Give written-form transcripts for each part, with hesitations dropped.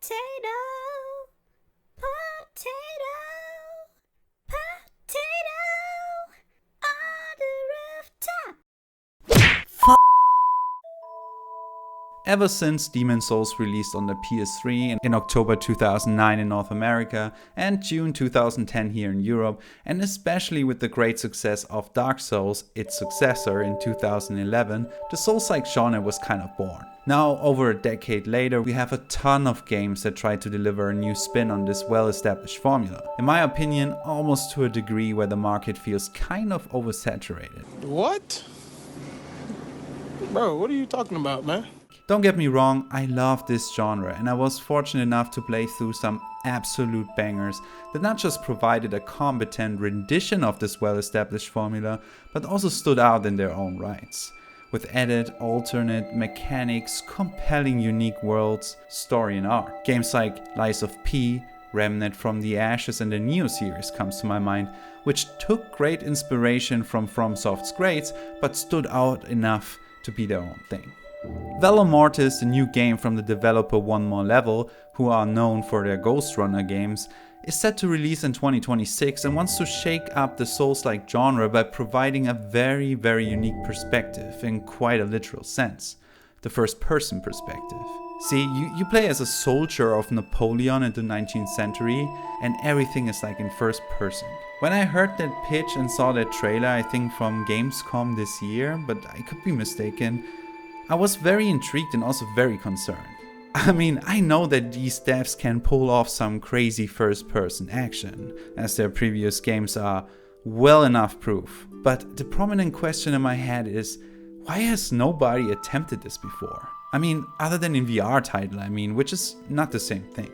Potato, potato, potato on the rooftop. Ever since Demon's Souls released on the PS3 in October 2009 in North America and June 2010 here in Europe, and especially with the great success of Dark Souls, its successor in 2011, the Soulslike genre was kind of born. Now, over a decade later, we have a ton of games that try to deliver a new spin on this well-established formula. In my opinion, almost to a degree where the market feels kind of oversaturated. What? Bro, what are you talking about, man? Don't get me wrong, I love this genre and I was fortunate enough to play through some absolute bangers that not just provided a competent rendition of this well-established formula, but also stood out in their own rights. With added, alternate mechanics, compelling unique worlds, story and art. Games like Lies of P, Remnant from the Ashes and the Neo series comes to my mind, which took great inspiration from FromSoft's greats, but stood out enough to be their own thing. Valor Mortis, the new game from the developer One More Level, who are known for their Ghostrunner games, is set to release in 2026 and wants to shake up the Souls-like genre by providing a very unique perspective in quite a literal sense. The first-person perspective. See, you play as a soldier of Napoleon in the 19th century and everything is like in first person. When I heard that pitch and saw that trailer, I think from Gamescom this year, but I could be mistaken, I was very intrigued and also very concerned. I mean, I know that these devs can pull off some crazy first-person action, as their previous games are well enough proof. But the prominent question in my head is, why has nobody attempted this before? I mean, other than in VR title, which is not the same thing.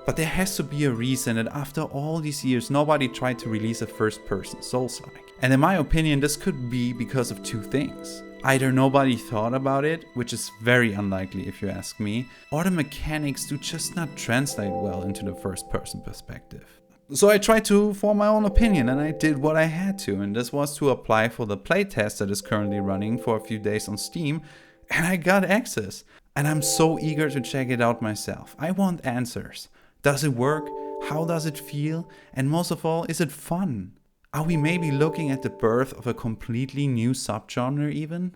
But there has to be a reason that after all these years, nobody tried to release a first-person Souls-like. And in my opinion, this could be because of two things. Either nobody thought about it, which is very unlikely if you ask me, or the mechanics do just not translate well into the first-person perspective. So I tried to form my own opinion and I did what I had to, and this was to apply for the playtest that is currently running for a few days on Steam, and I got access. And I'm so eager to check it out myself. I want answers. Does it work? How does it feel? And most of all, is it fun? Are we maybe looking at the birth of a completely new subgenre even?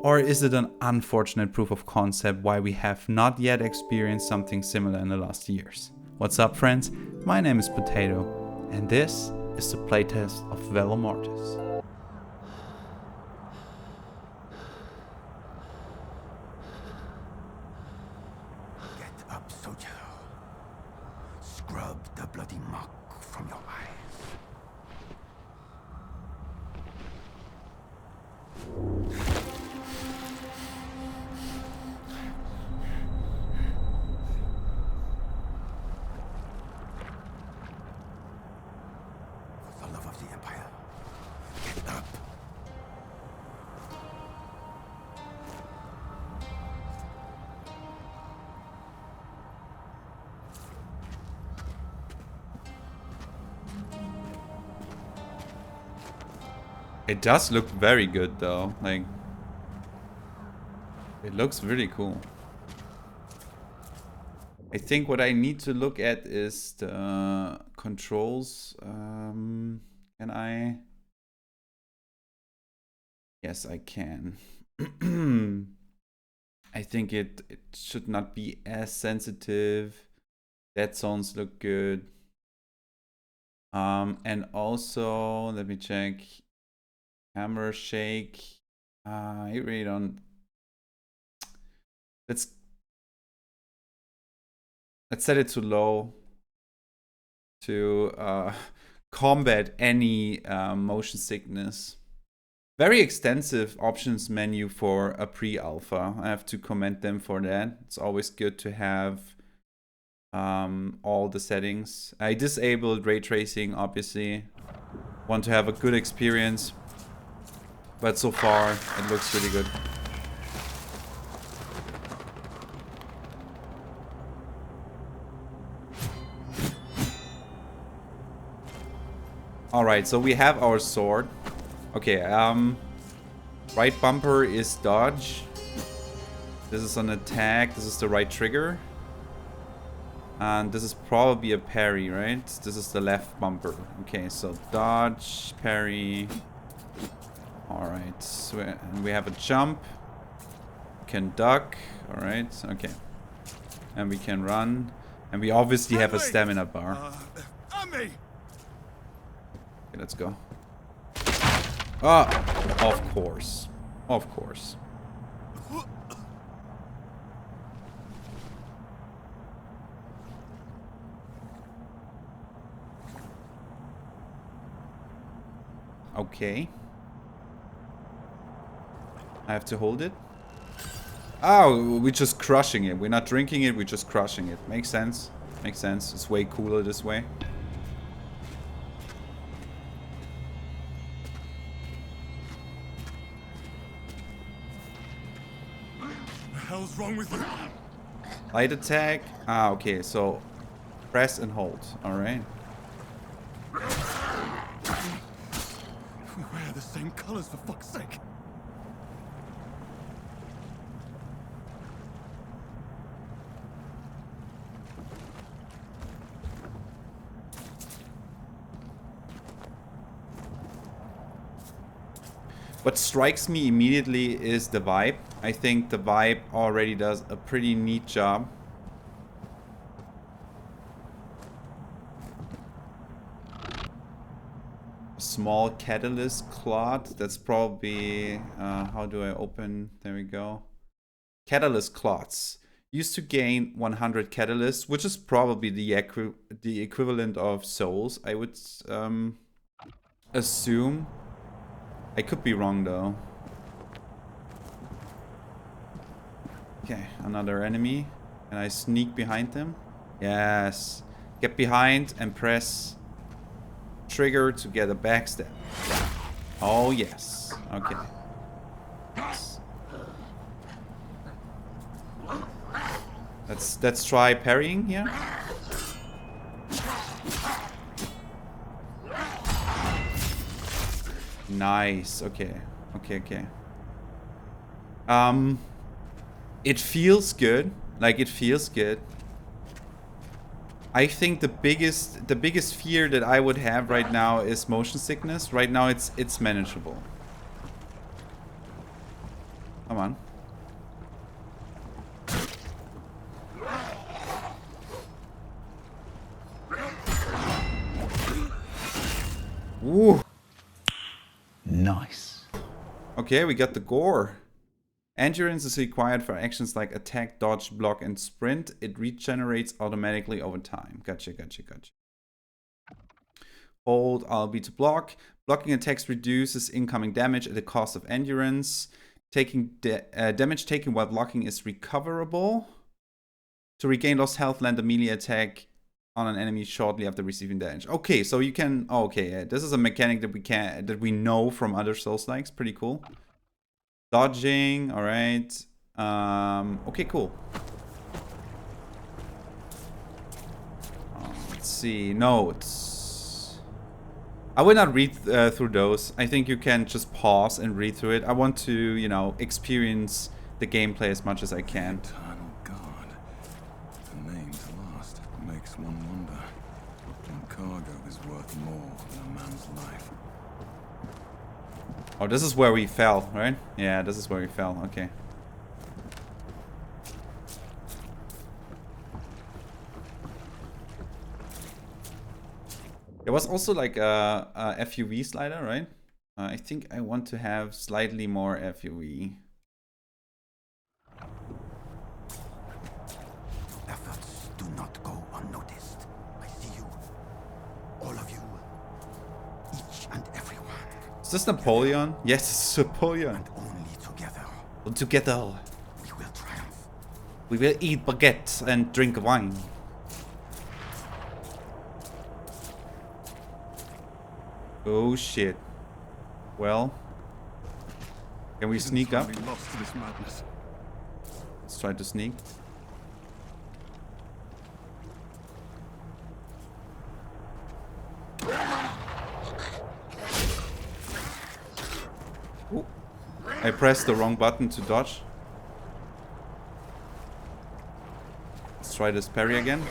Or is it an unfortunate proof of concept why we have not yet experienced something similar in the last years? What's up, friends? My name is Potato, and this is the playtest of Valor Mortis. Get up, soldier. Scrub the bloody muck from your eyes. For the love of the Empire, get up. It does look very good though, like, it looks really cool. I think what I need to look at is the controls. Can I? Yes, I can. I think it should not be as sensitive. Dead zones look good. And also, let me check. Camera shake. I really don't. Let's set it to low to combat any motion sickness. Very extensive options menu for a pre-alpha. I have to commend them for that. It's always good to have all the settings. I disabled ray tracing, obviously. Want to have a good experience. But so far, it looks really good. Alright, so we have our sword. Okay, right bumper is dodge. This is an attack. This is the right trigger. And this is probably a parry, right? This is the left bumper. Okay, so dodge, parry. Alright, so and we have a jump. We can duck. Alright, okay. And we can run. And we obviously have a stamina bar. Okay, let's go. Ah, of course. Of course. Okay. I have to hold it. Oh, we're just crushing it. We're not drinking it, we're just crushing it. Makes sense. Makes sense. It's way cooler this way. What the hell's wrong with you? Light attack. Ah, okay. So press and hold. Alright. We wear the same colors, for fuck's sake. What strikes me immediately is the vibe. I think the vibe already does a pretty neat job. Small catalyst clot. That's probably... how do I open? There we go. Catalyst clots. Used to gain 100 catalysts, which is probably the equivalent of souls, I would assume. I could be wrong though. Okay, another enemy. Can I sneak behind them? Yes. Get behind and press trigger to get a backstab. Oh yes. Okay. Yes. Let's try parrying here. Nice. Okay. Okay. It feels good. Like, it feels good. I think the biggest fear that I would have right now is motion sickness. Right now it's manageable. Come on. Ooh. Nice. Okay, we got the gore. Endurance is required for actions like attack, dodge, block, and sprint. It regenerates automatically over time. Gotcha. Hold RB to block. Blocking attacks reduces incoming damage at the cost of endurance. Taking damage taken while blocking is recoverable. To regain lost health, land a melee attack on an enemy shortly after receiving damage. Okay, so you can... Okay, yeah, this is a mechanic that we know from other Soulslikes. Pretty cool. Dodging, alright. Okay, cool. Let's see. Notes. I will not read through those. I think you can just pause and read through it. I want to, you know, experience the gameplay as much as I can. Eternal God. A name to last makes one wonder. When cargo is worth more than a man's life. Oh, this is where we fell, right? Yeah, this is where we fell. Okay. There was also like a FUV slider, right? I think I want to have slightly more FUV. Efforts do not go unnoticed. I see you. All of you. Each and every one. Is this Napoleon? Yes, it's Napoleon. And only together. And together, We will triumph. we will eat baguette and drink wine. Oh shit. Well, can we sneak up? Lost to this madness. Let's try to sneak. Ooh. I pressed the wrong button to dodge. Let's try this parry again.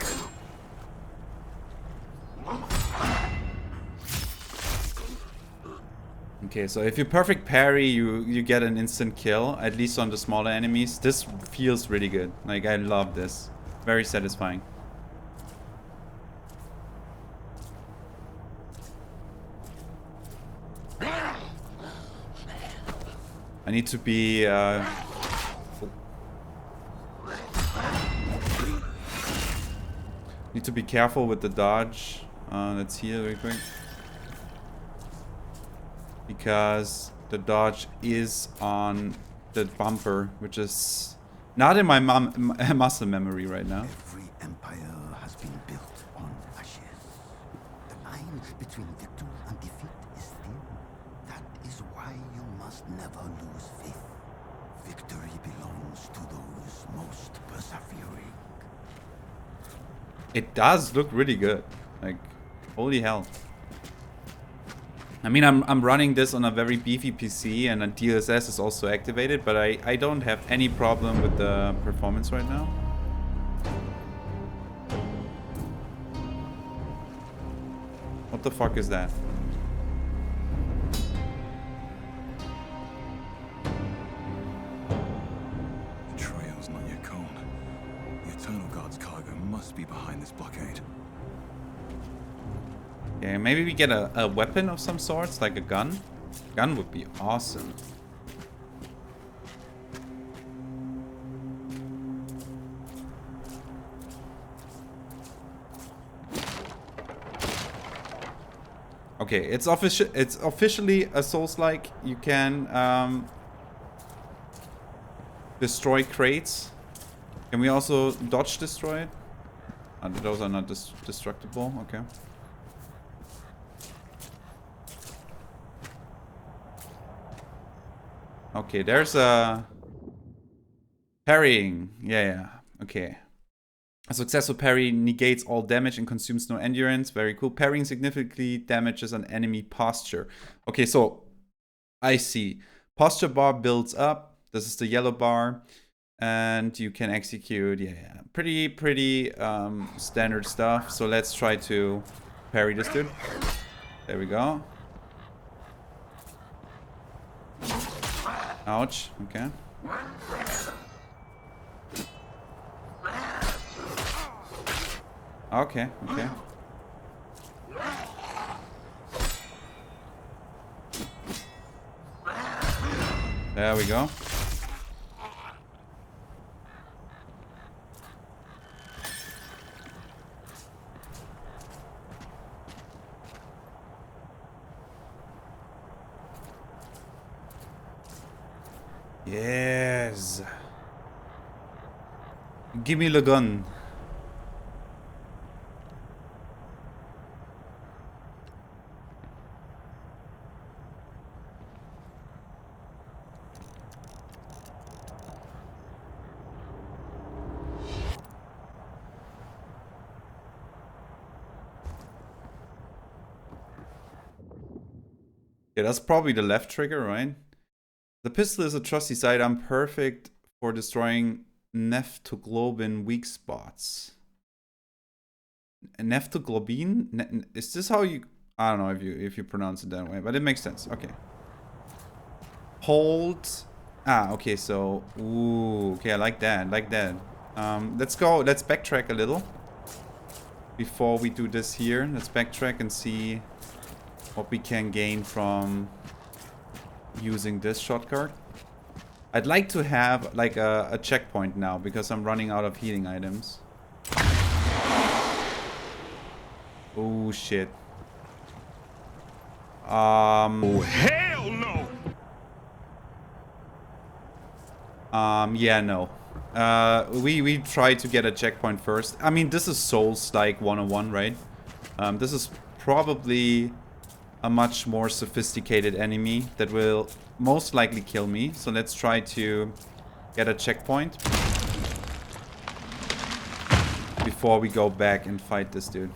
Okay, so if you perfect parry, you get an instant kill, at least on the smaller enemies. This feels really good. Like, I love this. Very satisfying. I need to be need to be careful with the dodge. Let's heal real quick. Because the dodge is on the bumper, which is not in my muscle memory right now. Every empire has been built on ashes. The line between victory and defeat is thin. That is why you must never lose faith. Victory belongs to those most persevering. It does look really good. Like, holy hell. I mean, I'm running this on a very beefy PC and a DLSS is also activated, but I don't have any problem with the performance right now. What the fuck is that? Betrayal's not yet cold. The Eternal Guard's cargo must be behind this blockade. Okay, maybe we get a weapon of some sorts, like a gun. Gun would be awesome. Okay, it's officially a Soulslike. You can destroy crates. Can we also dodge destroy it? Those are not destructible. Okay. Okay, there's a parrying. Yeah. Okay. A successful parry negates all damage and consumes no endurance. Very cool. Parrying significantly damages an enemy posture. Okay, so I see. Posture bar builds up. This is the yellow bar. And you can execute. Yeah. Pretty standard stuff. So let's try to parry this dude. There we go. Ouch. Okay. Okay. There we go. Yes. Give me the gun. Yeah, that's probably the left trigger, right? The pistol is a trusty sidearm, perfect for destroying Neptoglobin weak spots. Neptoglobin? Is this how you... I don't know if you pronounce it that way, but it makes sense. Okay. Hold... Ah, okay, so... Ooh, okay, I like that, let's go, let's backtrack a little. Before we do this here, let's backtrack and see what we can gain from using this shotgun. I'd like to have like a checkpoint now because I'm running out of healing items. Oh shit. Oh hell no! Yeah, no. We try to get a checkpoint first. I mean, this is Soulslike 101, right? This is probably a much more sophisticated enemy that will most likely kill me. So let's try to get a checkpoint before we go back and fight this dude.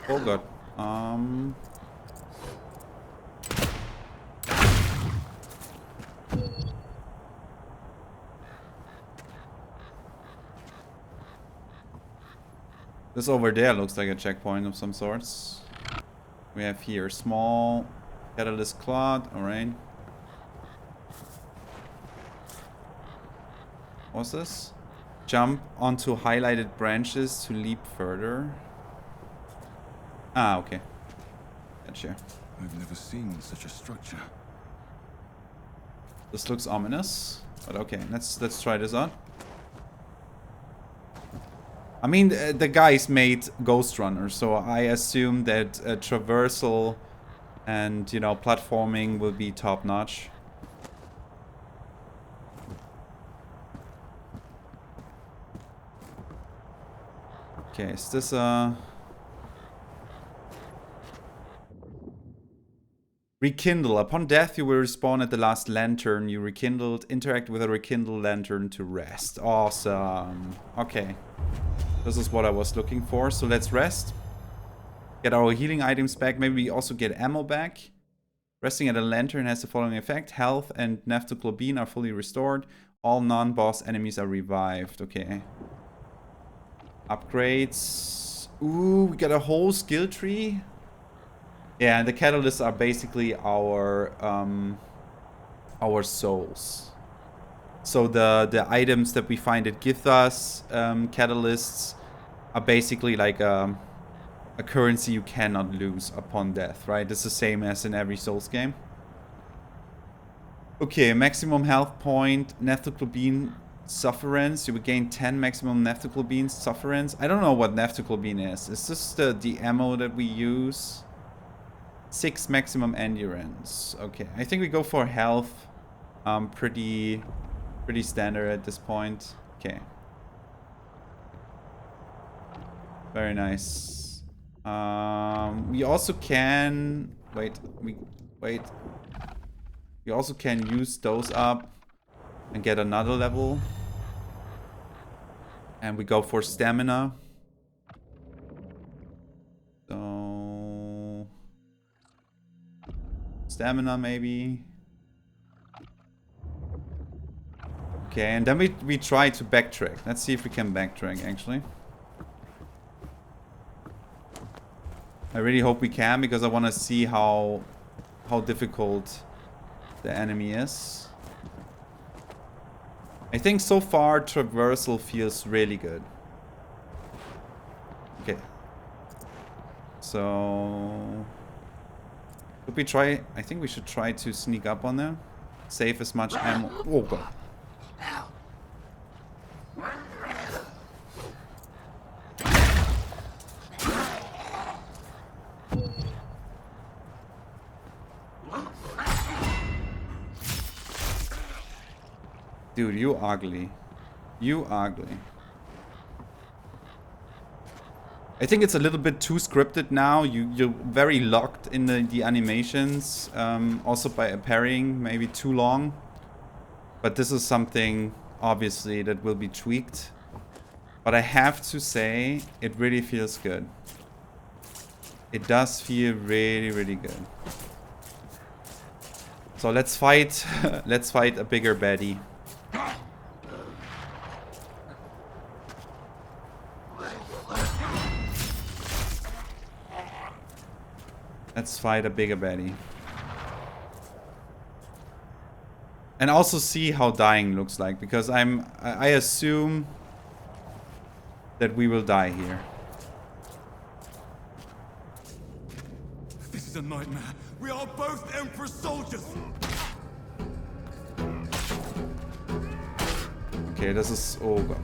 Oh god. This over there looks like a checkpoint of some sorts. We have here small catalyst clod. Alright. What's this? Jump onto highlighted branches to leap further. Ah, okay. Gotcha. I've never seen such a structure. This looks ominous, but okay, let's try this out. I mean, the guys made Ghostrunner, so I assume that traversal and, you know, platforming will be top notch. Okay, is this a... Rekindle. Upon death, you will respawn at the last lantern you rekindled. Interact with a rekindled lantern to rest. Awesome. Okay. This is what I was looking for. So let's rest. Get our healing items back. Maybe we also get ammo back. Resting at a lantern has the following effect. Health and naphthoglobin are fully restored. All non-boss enemies are revived. Okay. Upgrades. Ooh, we got a whole skill tree. Yeah, and the catalysts are basically our souls. So the items that we find that give us catalysts are basically like a currency you cannot lose upon death, right? It's the same as in every Souls game. Okay, maximum health point, naphthoglobin sufferance. You will gain 10 maximum naphthoglobin sufferance. I don't know what naphthoglobin is. Is this the ammo that we use? 6 maximum endurance. Okay, I think we go for health. Pretty standard at this point. Okay. Very nice. We also can... Wait. We also can use those up and get another level. And we go for stamina. So... Stamina, maybe. Okay, and then we try to backtrack. Let's see if we can backtrack, actually. I really hope we can, because I want to see how difficult the enemy is. I think so far traversal feels really good. Okay. So... Could we try... I think we should try to sneak up on them. Save as much ammo... Oh god. Dude, you ugly. You ugly. I think it's a little bit too scripted now. You're very locked in the animations. Also by parrying, maybe too long. But this is something, obviously, that will be tweaked. But I have to say, it really feels good. It does feel really, really good. So let's fight. Let's fight a bigger baddie. Let's fight a bigger baddie. And also see how dying looks like, because I assume that we will die here. This is a nightmare. We are both Emperor soldiers. Okay, this is... Oh god.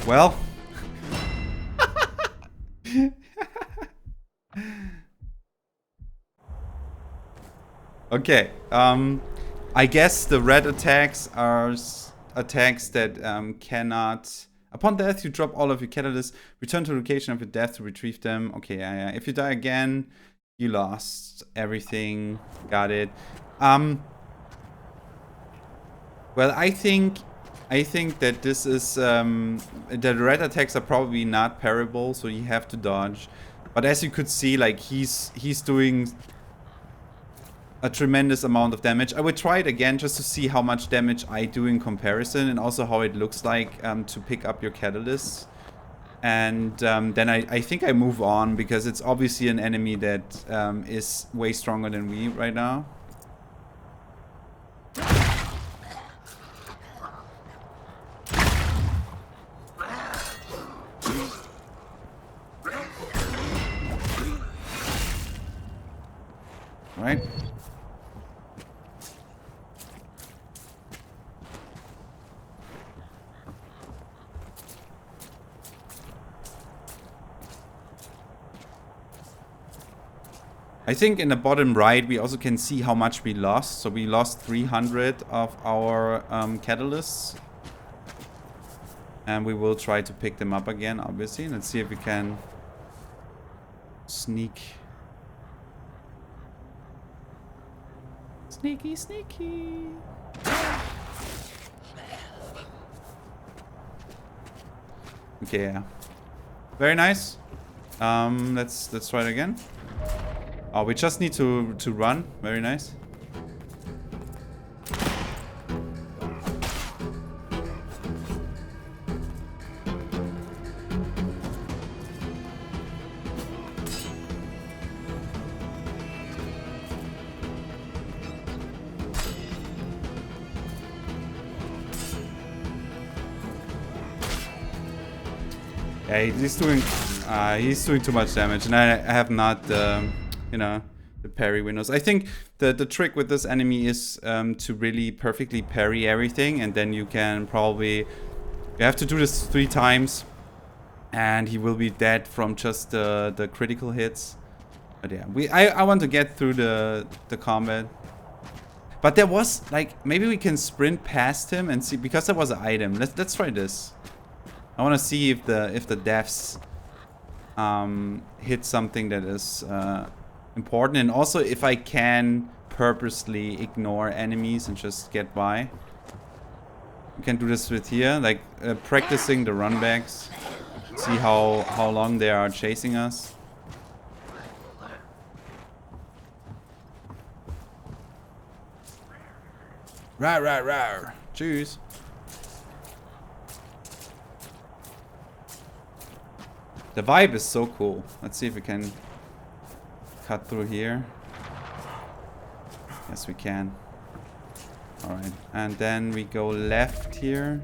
Well. Okay. I guess the red attacks are attacks that cannot... Upon death, you drop all of your catalysts. Return to the location of your death to retrieve them. Okay, yeah. If you die again, you lost everything. Got it. Well, I think I think that this is the red attacks are probably not parable, so you have to dodge. But as you could see, like he's doing a tremendous amount of damage. I would try it again just to see how much damage I do in comparison, and also how it looks like to pick up your catalysts. And then I think I move on, because it's obviously an enemy that is way stronger than we right now. Right? I think in the bottom right we also can see how much we lost. So we lost 300 of our catalysts. And we will try to pick them up again, obviously. Let's see if we can sneak. Sneaky, sneaky. Okay, yeah. Very nice. Let's try it again. Oh, we just need to run. Very nice. Yeah, he's doing too much damage, and I have not, you know, the parry windows. I think the trick with this enemy is to really perfectly parry everything, and then you can probably, you have to do this 3 times, and he will be dead from just the critical hits. But yeah, I want to get through the combat. But there was like, maybe we can sprint past him and see, because there was an item. Let's try this. I want to see if the deaths hit something that is important, and also if I can purposely ignore enemies and just get by. We can do this with here, like practicing the runbacks. See how long they are chasing us. Rawr, rawr, rawr. Tschüss. The vibe is so cool. Let's see if we can cut through here. Yes, we can. Alright. And then we go left here.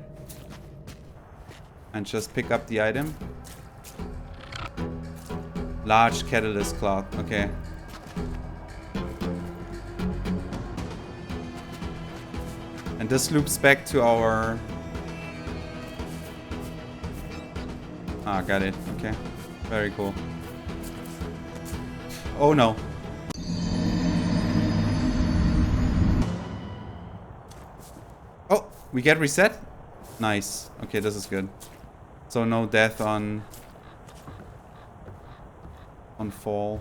And just pick up the item. Large catalyst cloth. Okay. And this loops back to our... Ah, got it. Okay. Very cool. Oh no. Oh, we get reset? Nice. Okay, this is good. So no death on fall.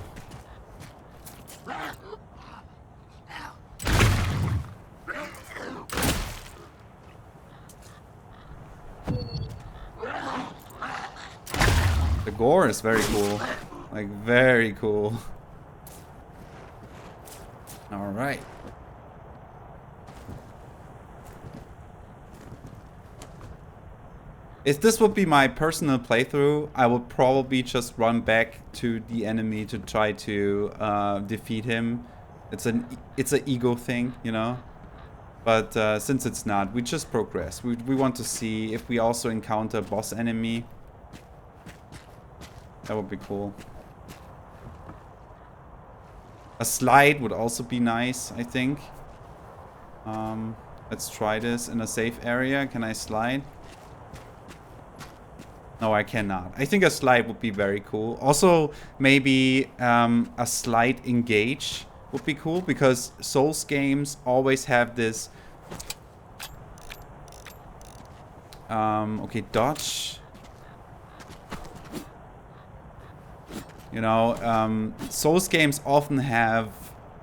The gore is very cool. Like, very cool. Alright. If this would be my personal playthrough, I would probably just run back to the enemy to try to defeat him. It's an ego thing, you know? But since it's not, we just progress. We want to see if we also encounter a boss enemy. That would be cool. A slide would also be nice, I think. Let's try this in a safe area. Can I slide? No, I cannot. I think a slide would be very cool. Also, maybe a slide engage would be cool, because Souls games always have this... okay, dodge. You know, Souls games often have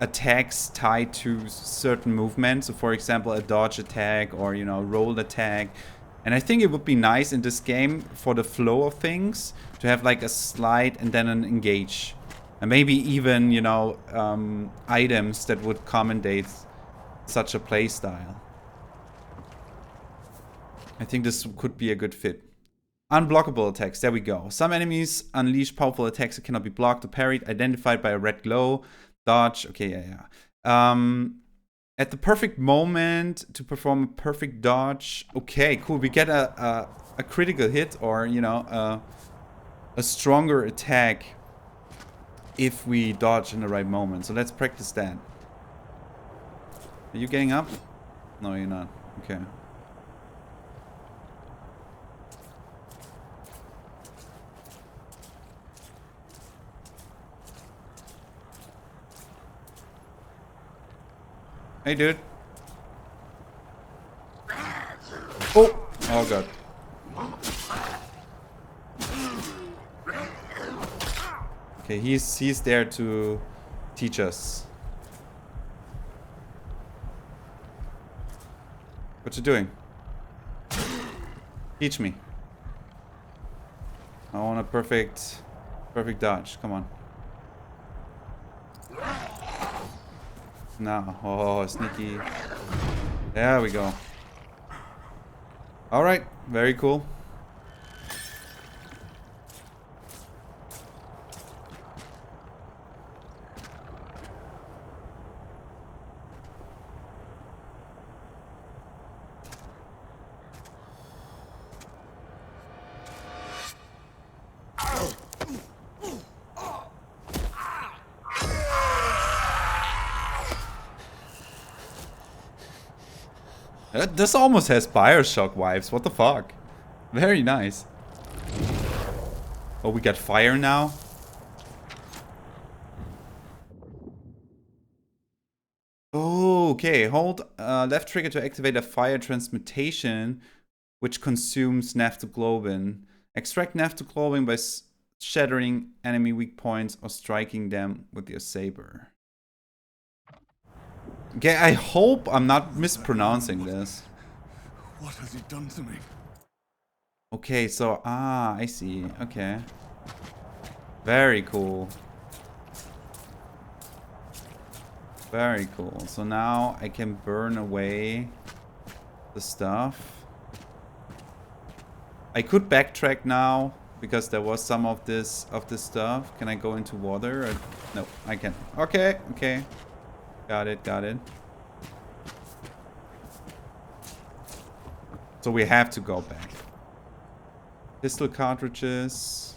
attacks tied to certain movements. So for example, a dodge attack or, you know, roll attack. And I think it would be nice in this game for the flow of things to have like a slide and then an engage. And maybe even, you know, items that would accommodate such a play style. I think this could be a good fit. Unblockable attacks, there we go. Some enemies unleash powerful attacks that cannot be blocked or parried, identified by a red glow. Dodge, okay, yeah. At the perfect moment to perform a perfect dodge. Okay, cool. We get a critical hit or, you know, a stronger attack if we dodge in the right moment. So let's practice that. Are you getting up? No, you're not. Okay. Hey, dude. Oh! Oh, God. Okay, he's there to teach us. What you doing? Teach me. I want a perfect dodge. Come on. No. Oh, sneaky. There we go. Alright, very cool. This almost has Bioshock vibes. What the fuck? Very nice. Oh, we got fire now? Oh, okay. Hold left trigger to activate a fire transmutation, which consumes naphthoglobin. Extract naphthoglobin by shattering enemy weak points or striking them with your saber. Okay, I hope I'm not mispronouncing this. What has he done to me? Okay, so, I see. Okay. Very cool. Very cool. So now I can burn away the stuff. I could backtrack now because there was some of this stuff. Can I go into water? Or... No, I can't. Okay, okay. Got it, got it. So we have to go back. Pistol cartridges.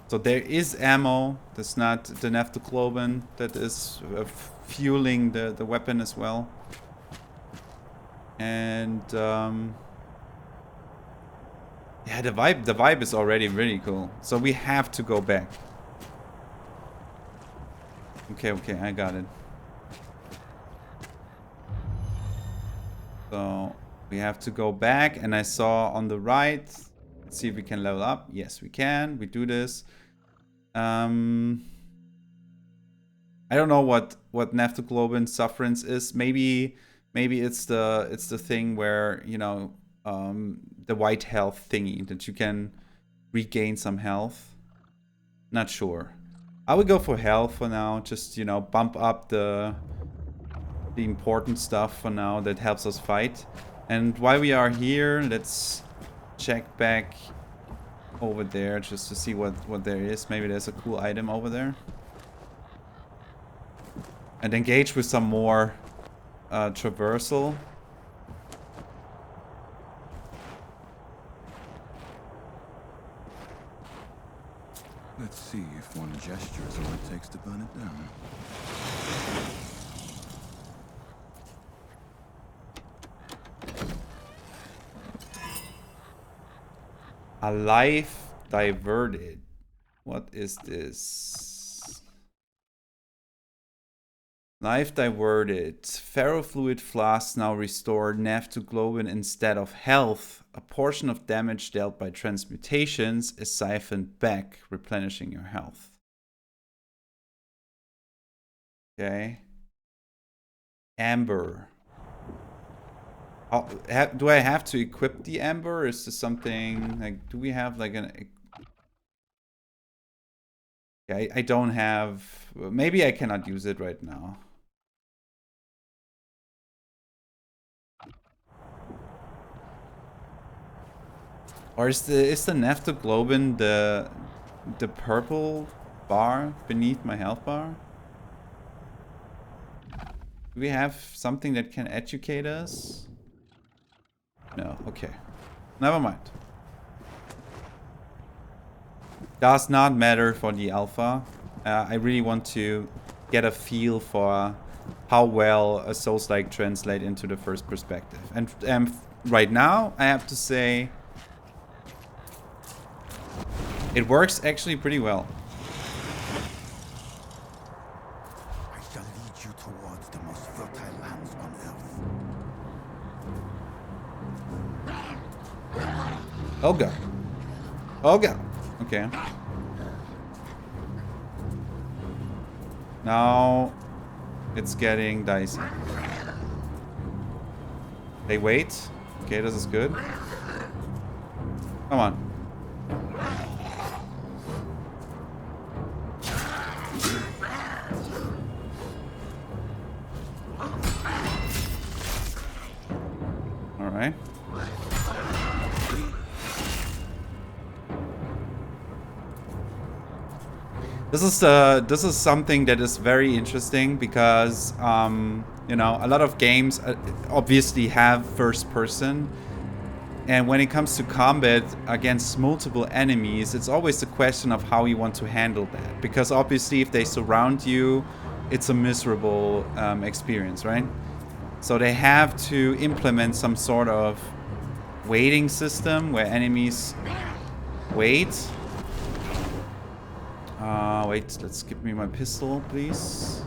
So there is ammo. That's not the naphthoglobin that is fueling the weapon as well. And yeah, the vibe is already really cool. So we have to go back. Okay, okay, I got it. So we have to go back, and I saw on the right. Let's see if we can level up. Yes, we can. We do this. I don't know what naphthoglobin sufferance is. Maybe it's the thing where, you know, the white health thingy that you can regain some health. Not sure. I would go for health for now. Just, you know, bump up the important stuff for now that helps us fight. And while we are here, let's check back over there just to see what there is. Maybe there's a cool item over there. And engage with some more traversal. Let's see if one gesture is all it takes to burn it down. A life diverted. What is this? Life diverted. Ferrofluid flasks now restore naphthoglobin instead of health. A portion of damage dealt by transmutations is siphoned back, replenishing your health. Okay. Amber. Oh, do I have to equip the amber? Or is this something like, do we have like an... Okay, I don't have... Maybe I cannot use it right now. Or is the Neptoglobin the purple bar beneath my health bar? Do we have something that can educate us? No, okay. Never mind. Does not matter for the alpha. I really want to get a feel for how well a Soulslike translate into the first perspective. And right now, I have to say, it works actually pretty well. I shall lead you towards the most fertile lands on Earth. Oh god. Oh god. Okay. Now it's getting dicey. They wait. Okay, this is good. Come on. All right. This is something that is very interesting because you know, a lot of games obviously have first person, and when it comes to combat against multiple enemies, it's always the question of how you want to handle that, because obviously if they surround you, it's a miserable experience, right? So they have to implement some sort of waiting system where enemies wait. Wait, let's give me my pistol, please.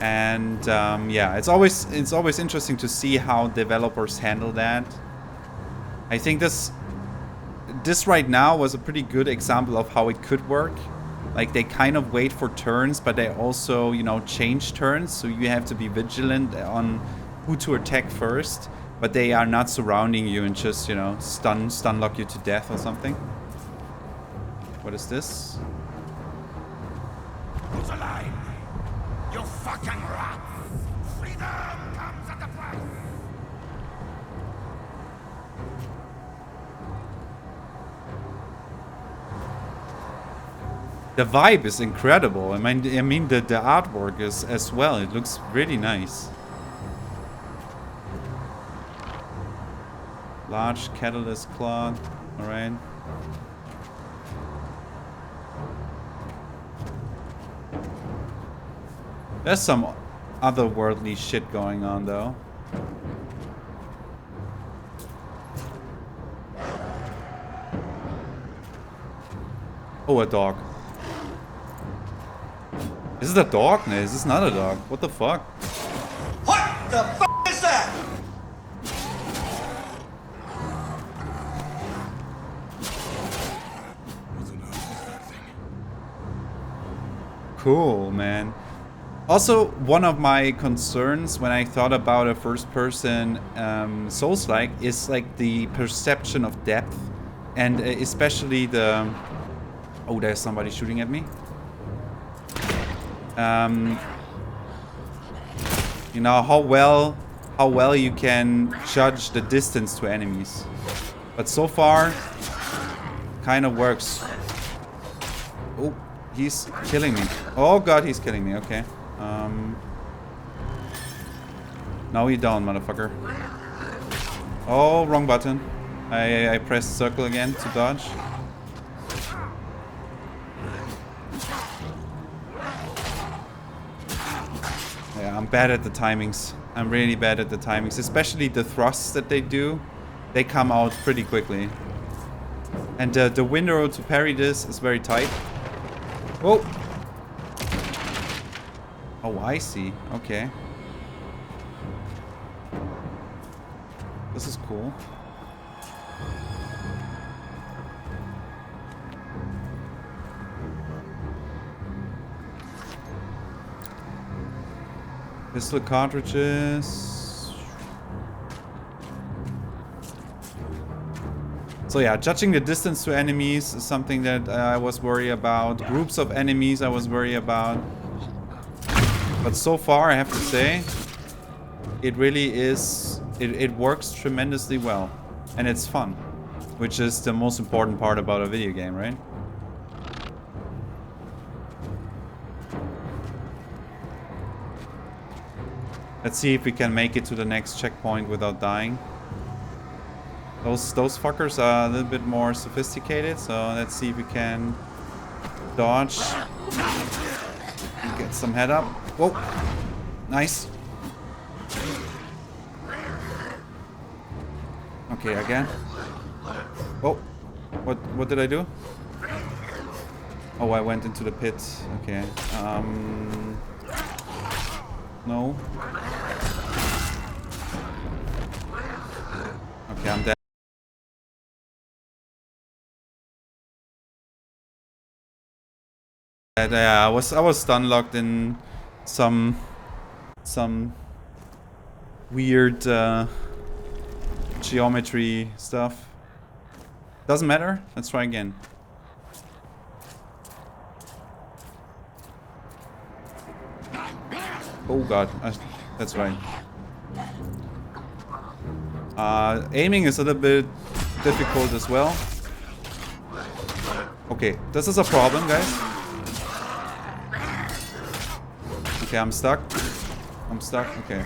And yeah, it's always interesting to see how developers handle that. I think this right now was a pretty good example of how it could work. Like, they kind of wait for turns, but they also, you know, change turns. So you have to be vigilant on who to attack first. But they are not surrounding you and just, you know, stun lock you to death or something. What is this? Who's alive? You fucking rat! Freedom comes at a price! The vibe is incredible. I mean the artwork is as well. It looks really nice. Large catalyst cloth. All right. There's some otherworldly shit going on though. Oh, a dog. Is it a dog? No, this is not a dog. What the fuck? What the f is that? What on earth is that thing? Cool, man. Also, one of my concerns when I thought about a first-person Souls-like is like the perception of depth, and especially the... Oh, there's somebody shooting at me. You know how well you can judge the distance to enemies, but so far, kind of works. Oh, he's killing me. Oh god, he's killing me. Okay. No, you don't, motherfucker. Oh, wrong button. I pressed circle again to dodge. Yeah, I'm bad at the timings. I'm really bad at the timings, especially the thrusts that they do. They come out pretty quickly. And the window to parry this is very tight. Oh! Oh, I see. Okay. cool. Pistol cartridges. So yeah, judging the distance to enemies is something that I was worried about. Groups of enemies I was worried about. But so far, I have to say, it really is... It works tremendously well. And it's fun. Which is the most important part about a video game, right? Let's see if we can make it to the next checkpoint without dying. Those fuckers are a little bit more sophisticated, so let's see if we can dodge. Get some head up. Whoa! Nice. Okay, again. Oh! What did I do? Oh, I went into the pit. Okay. No. Okay, I'm dead. Yeah, I was stun locked in some weird geometry stuff. Doesn't matter. Let's try again. Oh god, that's right. Aiming is a little bit difficult as well. Okay, this is a problem, guys. Okay, I'm stuck. I'm stuck. Okay.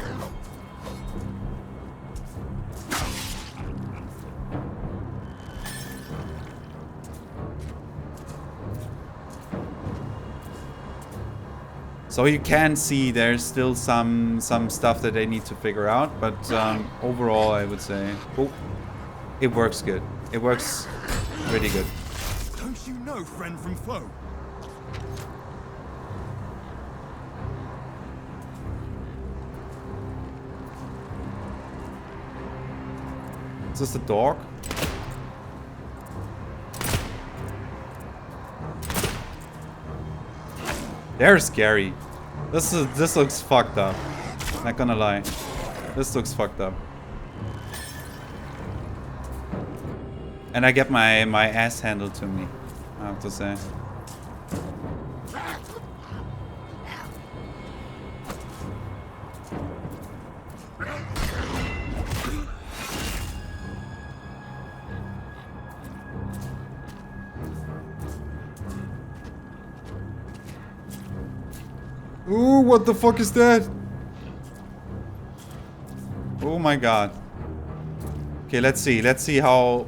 So you can see there's still some stuff that they need to figure out, but overall I would say, oh, it works good. It works really good. Don't you know friend from foe? Is this the dog? They're scary. This looks fucked up. Not gonna lie. This looks fucked up. And I get my ass handled to me, I have to say. Ooh, what the fuck is that? Oh my god. Okay, let's see how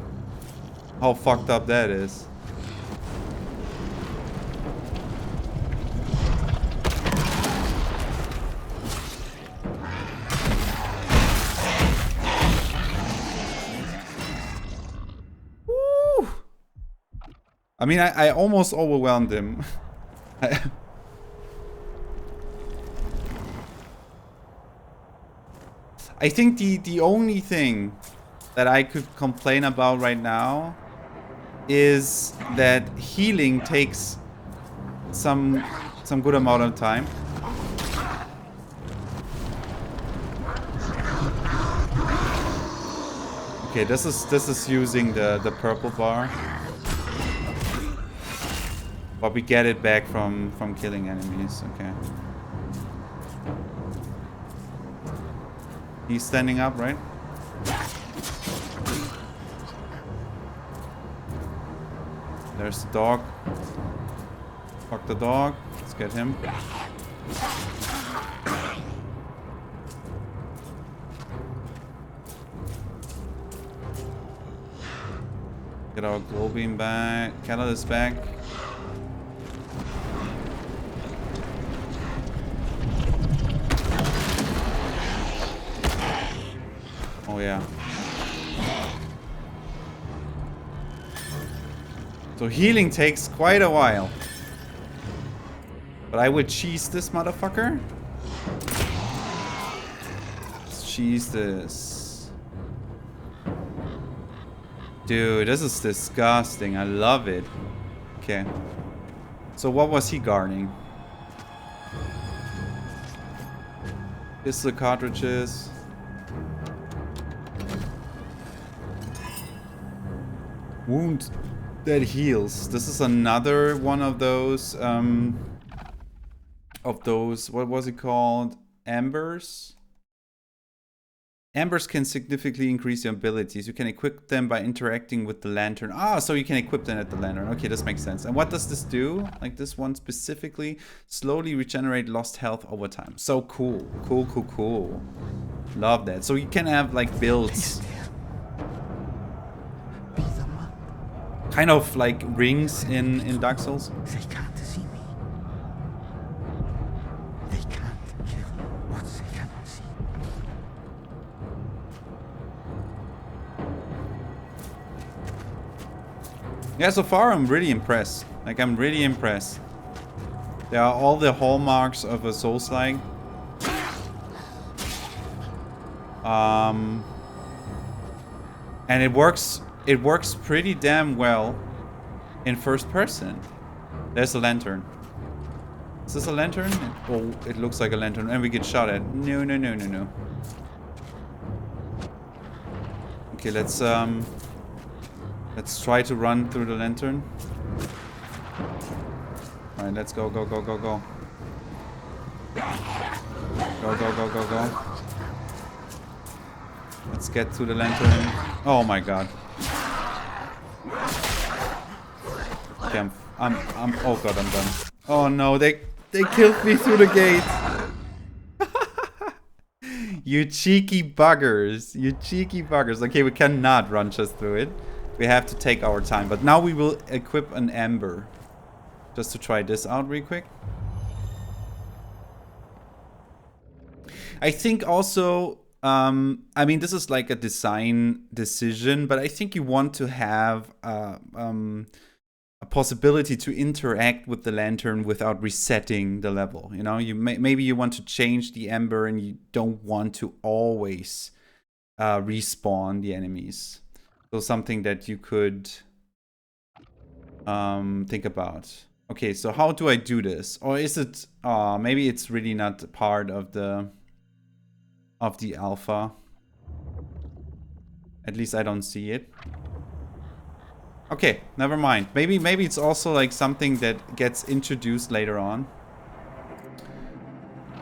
fucked up that is. Woo! I mean, I almost overwhelmed him. I think the only thing that I could complain about right now is that healing takes some good amount of time. Okay, this is using the purple bar, but we get it back from killing enemies. Okay. He's standing up, right? There's the dog. Fuck the dog. Let's get him. Get our glow beam back. Catalyst back. Oh yeah. So healing takes quite a while. But I would cheese this motherfucker. Let's cheese this. Dude, this is disgusting. I love it. Okay. So what was he guarding? Pistol cartridges. Wound that heals. This is another one of those, what was it called? Ambers? Ambers can significantly increase your abilities. You can equip them by interacting with the lantern. Ah, so you can equip them at the lantern. Okay, this makes sense. And what does this do? Like this one specifically, slowly regenerate lost health over time. So cool. Cool, cool, cool. Love that. So you can have like builds. Kind of like rings in Dark Souls. They can't see me. They can't kill what they cannot see. Yeah, so far I'm really impressed. Like, I'm really impressed. There are all the hallmarks of a Soulslike. And it works pretty damn well in first person. There's a lantern. Is this a lantern? Oh, it looks like a lantern. And we get shot at. No, no, no, no, no. Okay, let's try to run through the lantern. Alright, let's go, go, go, go, go. Go, go, go, go, go. Let's get to the lantern. Oh my god. Okay, oh god, I'm done. Oh no, they killed me through the gate. You cheeky buggers. You cheeky buggers. Okay, we cannot run just through it. We have to take our time. But now we will equip an amber. Just to try this out real quick. I think also, I mean, this is like a design decision, but I think you want to have a possibility to interact with the lantern without resetting the level. You know, maybe you want to change the ember and you don't want to always respawn the enemies. So something that you could think about. Okay, so how do I do this? Or is it maybe it's really not part of the alpha. At least I don't see it. Okay, never mind. Maybe it's also like something that gets introduced later on.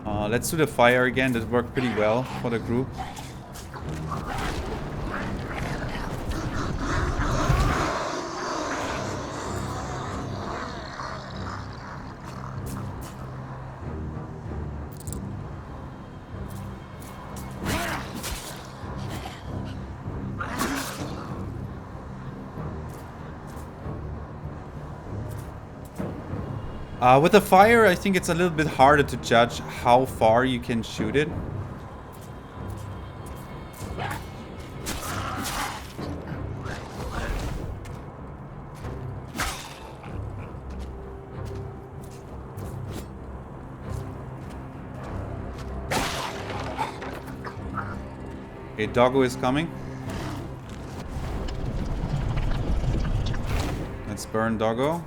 Let's do the fire again. That worked pretty well for the group. With the fire, I think it's a little bit harder to judge how far you can shoot it. Okay, doggo is coming. Let's burn doggo.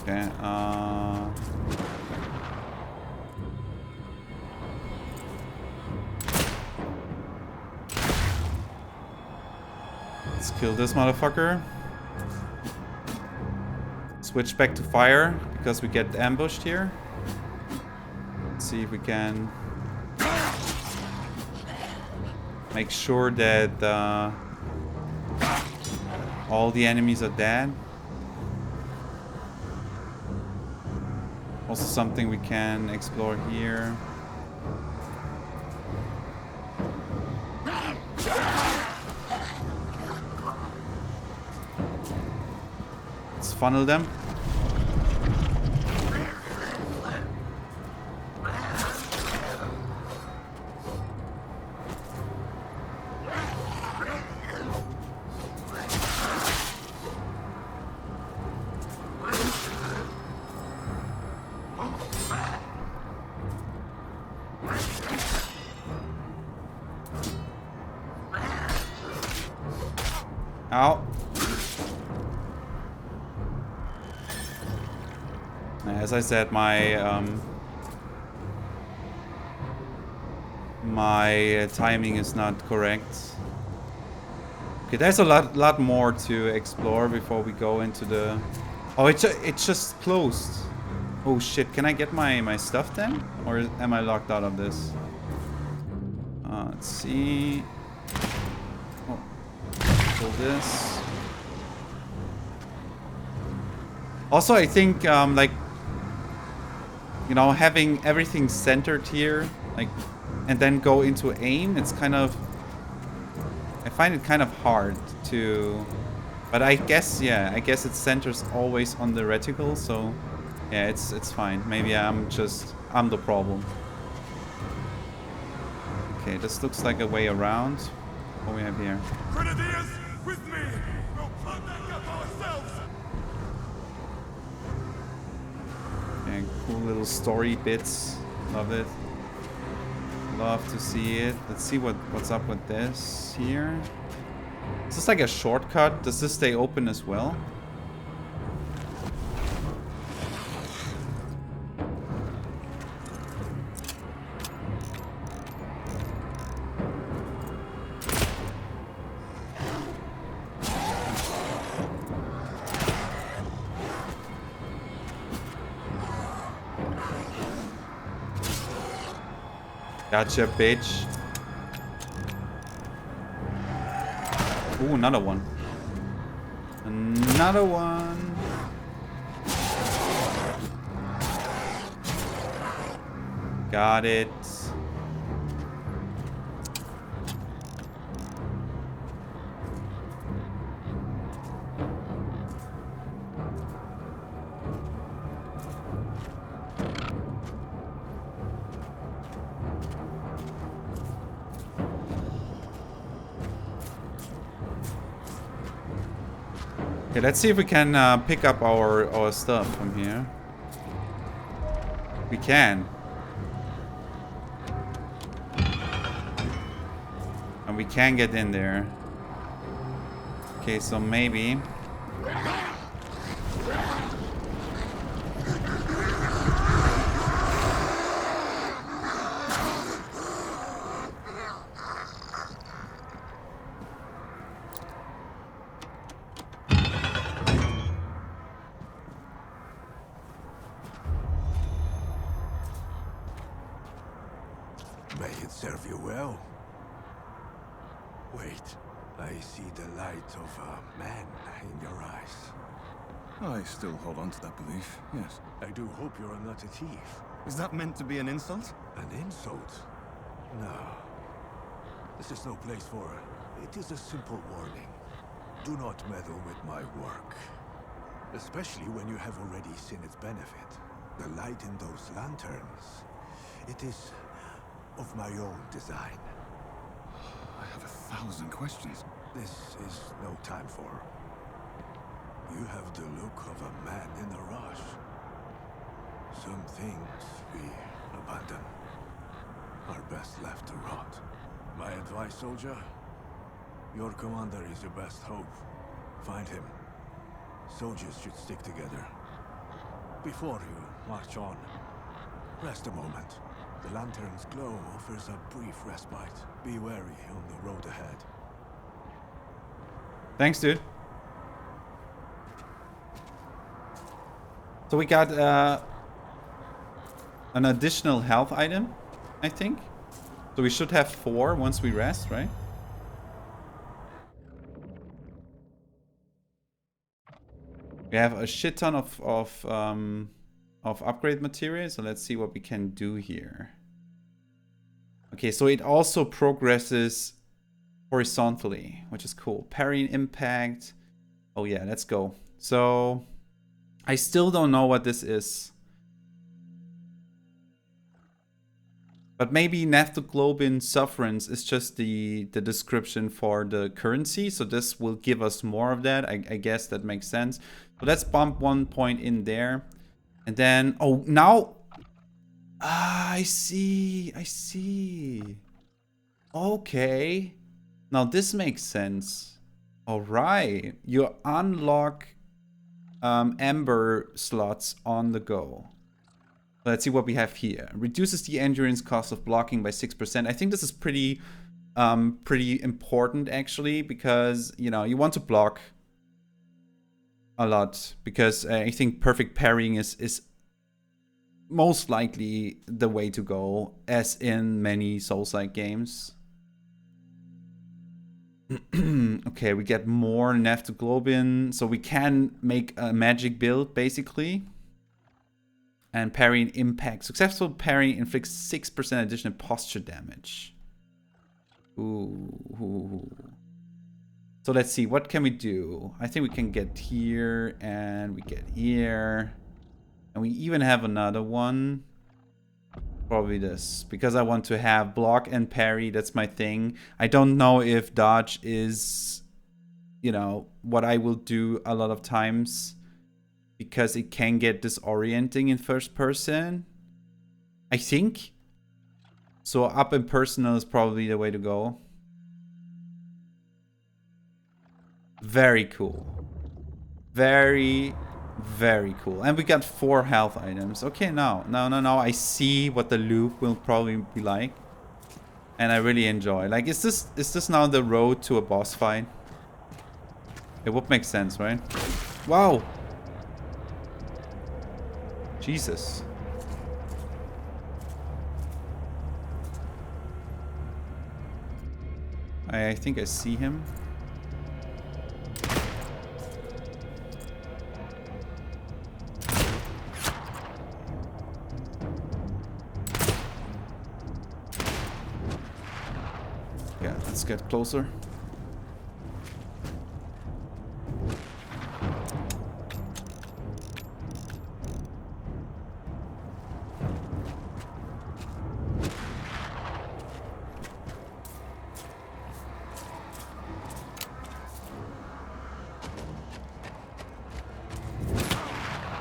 Okay, let's kill this motherfucker. Switch back to fire, because we get ambushed here. Let's see if we can make sure that all the enemies are dead. Also something we can explore here. Let's funnel them. As I said, my timing is not correct. Okay, there's a lot more to explore before we go into the... Oh, it just closed. Oh shit, can I get my stuff then? Or am I locked out of this? Let's see. Oh, pull this. Also, I think, like, you know, having everything centered here, like, and then go into aim, it's kind of... I find it kind of hard to... But I guess, yeah, I guess it centers always on the reticle, so... Yeah, it's fine. Maybe I'm the problem. Okay, this looks like a way around. What we have here? Grenadiers, with me! We'll put that up ourselves! Okay, cool little story bits. Love it. Love to see it. Let's see what's up with this here. Is this like a shortcut? Does this stay open as well? Gotcha, bitch. Ooh, another one. Another one. Got it. Okay, let's see if we can pick up our stuff from here. We can. And we can get in there. Okay, so maybe... May it serve you well. Wait, I see the light of a man in your eyes. I still hold on to that belief, yes. I do hope you're not a thief. Is that meant to be an insult? An insult? No. This is no place for it. It is a simple warning. Do not meddle with my work. Especially when you have already seen its benefit. The light in those lanterns. It is of my own design. I have 1,000 questions. This is no time for. You have the look of a man in a rush. Some things we abandon are best left to rot. My advice, soldier? Your commander is your best hope. Find him. Soldiers should stick together. Before you march on, rest a moment. The lantern's glow offers a brief respite. Be wary on the road ahead. Thanks, dude. So we got an additional health item, I think. So we should have 4 once we rest, right? We have a shit ton of upgrade material, so let's see what we can do here. Okay, so it also progresses horizontally, which is cool. Parry and impact. Oh yeah, let's go. So I still don't know what this is. But maybe Nathoglobin Sufferance is just the description for the currency. So this will give us more of that. I guess that makes sense. So let's bump 1 point in there. And then, oh, now... Ah, I see. I see. Okay. Now this makes sense. All right. You unlock Ember slots on the go. Let's see what we have here. Reduces the endurance cost of blocking by 6%. I think this is pretty important actually, because you know you want to block a lot, because I think perfect parrying is most likely the way to go, as in many Souls-like games. Okay, we get more Naftoglobin, so we can make a magic build basically. And parrying impact. Successful parrying inflicts 6% additional posture damage. Ooh. So let's see, what can we do? I think we can get here, and we get here. And we even have another one. Probably this, because I want to have block and parry, that's my thing. I don't know if dodge is, you know, what I will do a lot of times, because it can get disorienting in first person, I think. So up and personal is probably the way to go. Very cool. Very cool. And we got 4 health items. Okay, now I see what the loop will probably be like. And I really enjoy. Like, is this now the road to a boss fight? It would make sense, right? Wow. Jesus. I think I see him. Yeah, let's get closer.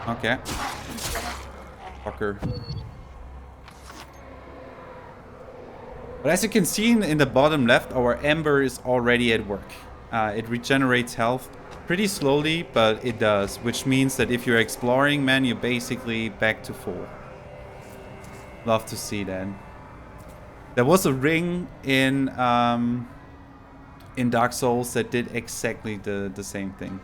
Okay. Fucker. But as you can see in the bottom left, our Ember is already at work. It regenerates health pretty slowly, but it does. Which means that if you're exploring, man, you're basically back to full. Love to see that. There was a ring in Dark Souls that did exactly the same thing.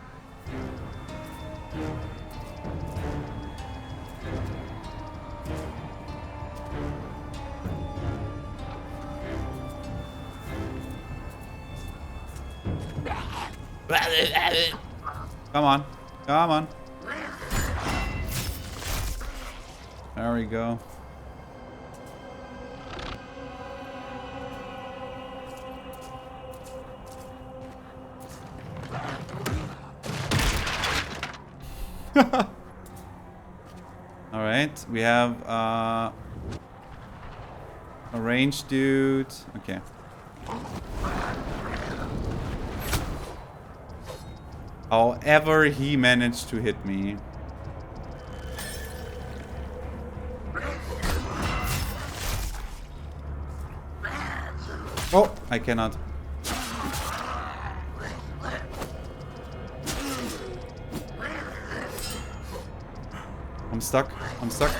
Come on. Come on. There we go. Alright, we have a ranged dude. Okay. However, he managed to hit me. Oh, I cannot. I'm stuck. I'm stuck.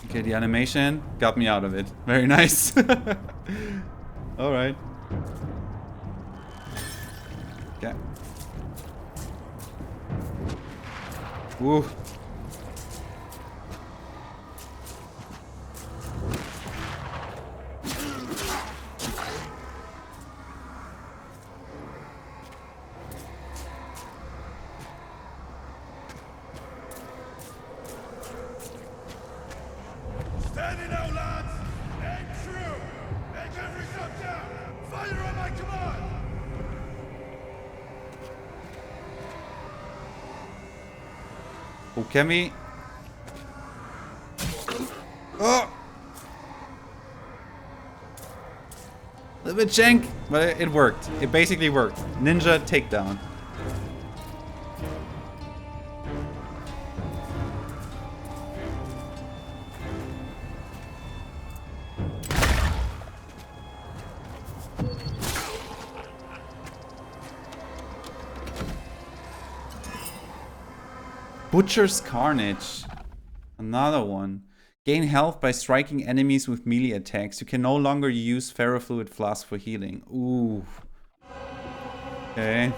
Okay, the animation got me out of it. Very nice. Alright. Okay. Woo. Standing out, lads! Aim true! Make every shot down! Fire on my command! Oh, can we? Oh! A little bit jank, but it worked. It basically worked. Ninja takedown. Butcher's Carnage. Another one. Gain health by striking enemies with melee attacks. You can no longer use Ferrofluid Flask for healing. Ooh. Okay.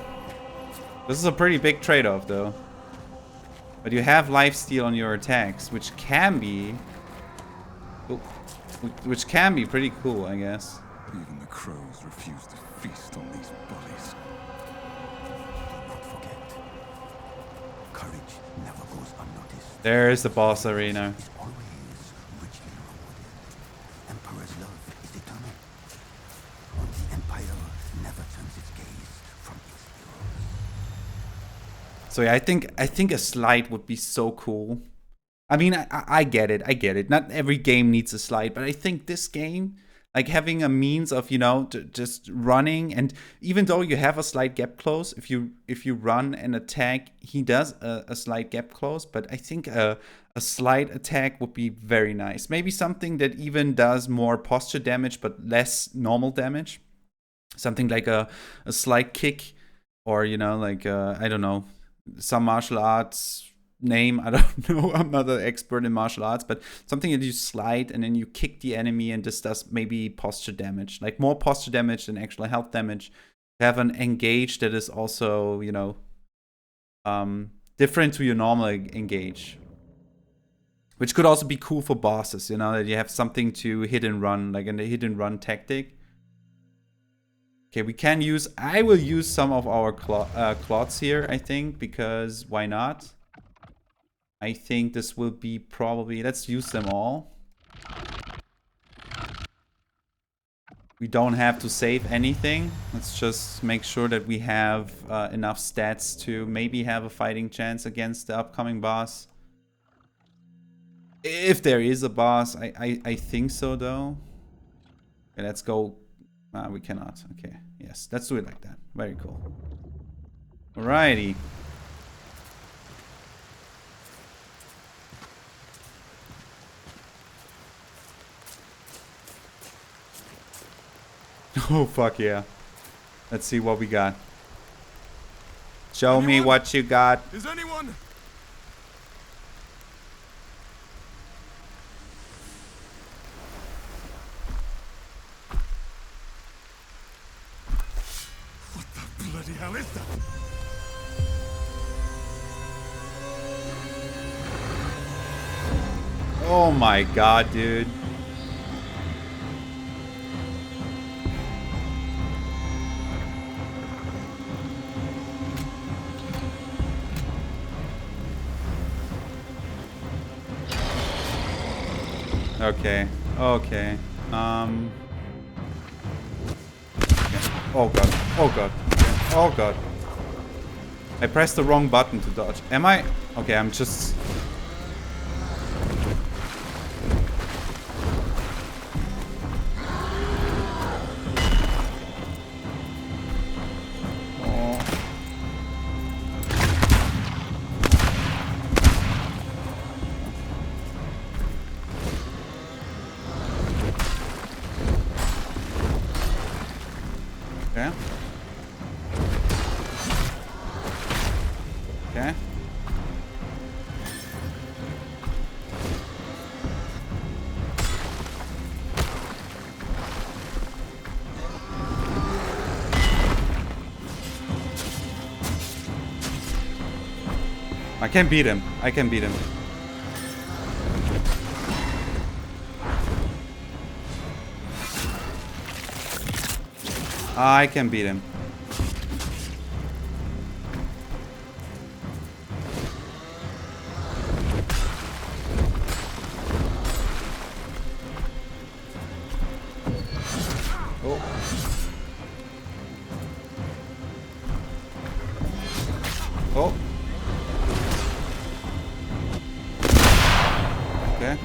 This is a pretty big trade-off, though. But you have lifesteal on your attacks, which can be... Oh, which can be pretty cool, I guess. Even the crows refuse to feast on these bodies. Do not forget. Courage never goes unnoticed. There's the boss arena. Is always richly rewarded. Emperor's love is eternal. The Empire never turns its gaze from its heroes. So yeah, I think a slide would be so cool. I mean, I get it. Not every game needs a slide, but I think this game, like having a means of, you know, just running, and even though you have a slight gap close, if you run and attack, he does a slight gap close. But I think a slide attack would be very nice. Maybe something that even does more posture damage but less normal damage. Something like a slide kick, or, you know, like I don't know, some martial arts name. I don't know. I'm not an expert in martial arts, but something that you slide and then you kick the enemy and this does maybe posture damage, like more posture damage than actual health damage. You have an engage that is also, you know, different to your normal engage, which could also be cool for bosses, you know, that you have something to hit and run, like in the hit and run tactic. Okay, we can use, I will use some of our clots here, I think, because why not? I think this will be probably, let's use them all. We don't have to save anything. Let's just make sure that we have enough stats to maybe have a fighting chance against the upcoming boss. If there is a boss, I think so though. Okay, let's go. We cannot. Okay, yes, let's do it like that. Very cool. Alrighty. Oh, fuck yeah. Let's see what we got. Show me what you got. Is anyone? What the bloody hell is that? Oh my god, dude. Okay. Okay. Oh god. Oh god. Oh god. I pressed the wrong button to dodge. Am I? Okay, I'm just... Okay. Okay. I can beat him. I can beat him. I can beat him. Oh. Oh. Okay.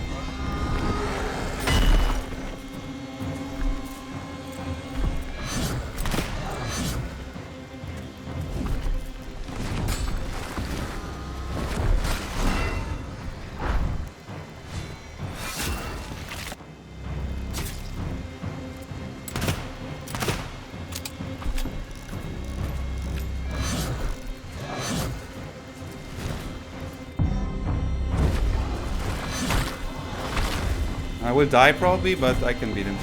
I will die probably, but I can beat him.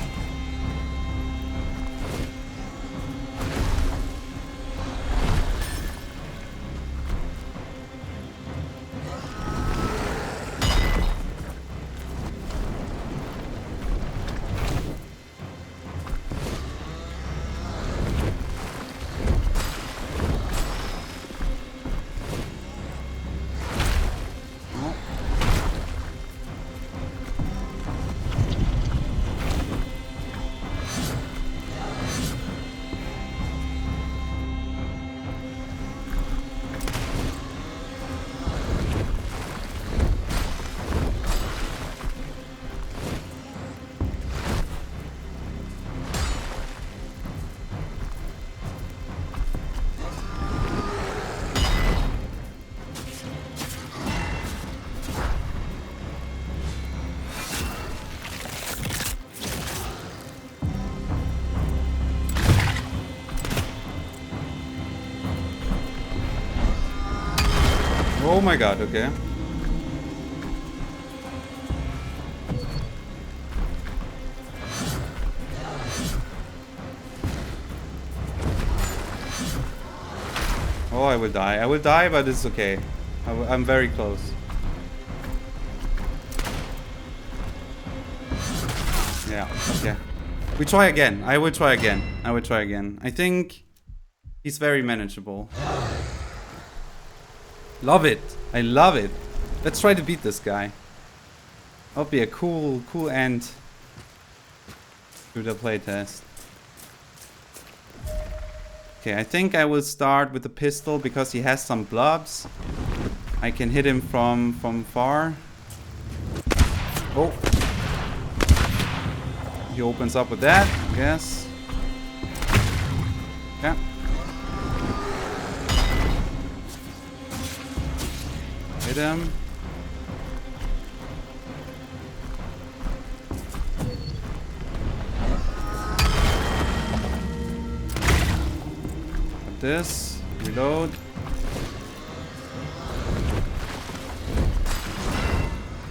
Oh my god, okay. Oh, I will die. I will die, but it's okay. I'm very close. Yeah, okay. We try again. I will try again. I will try again. I think he's very manageable. Love it. I love it. Let's try to beat this guy. That'll be a cool end to the playtest. Okay, I think I will start with the pistol because he has some blobs. I can hit him from far. Oh. He opens up with that, I guess. Okay. Hit him. Got this. Reload.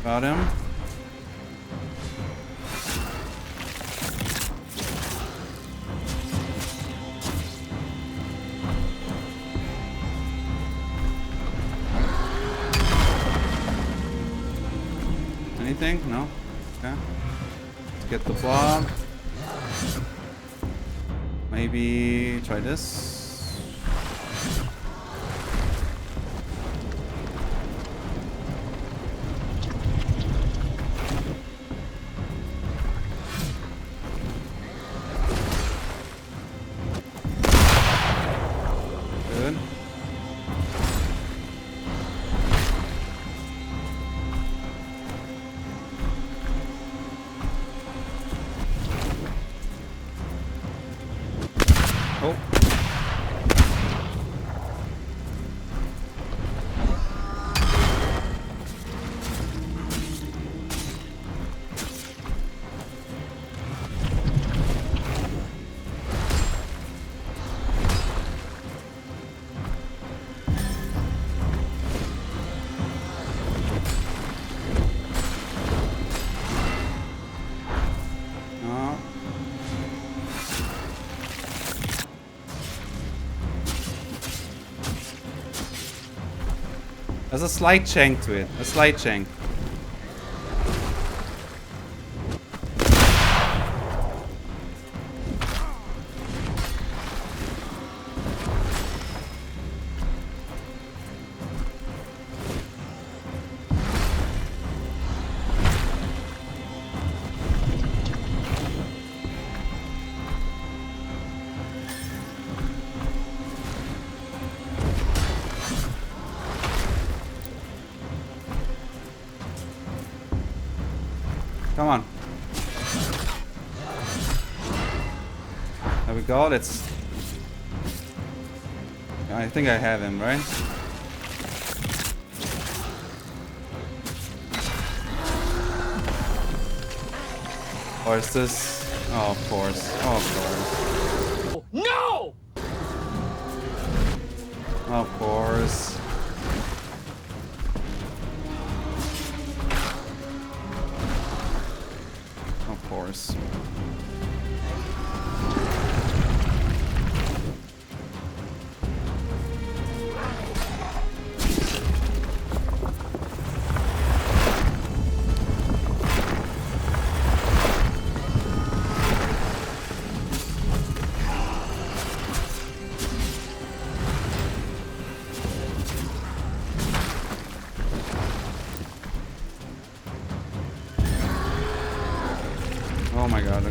Got him. Anything? No? Okay. Let's get the blob. Maybe try this. Good. Oh. Oh. There's a slight chink to it. A slight chink. Come on. There we go. Let's... I think I have him, right? Or is this... Oh, of course. Oh, of course. No! Of course.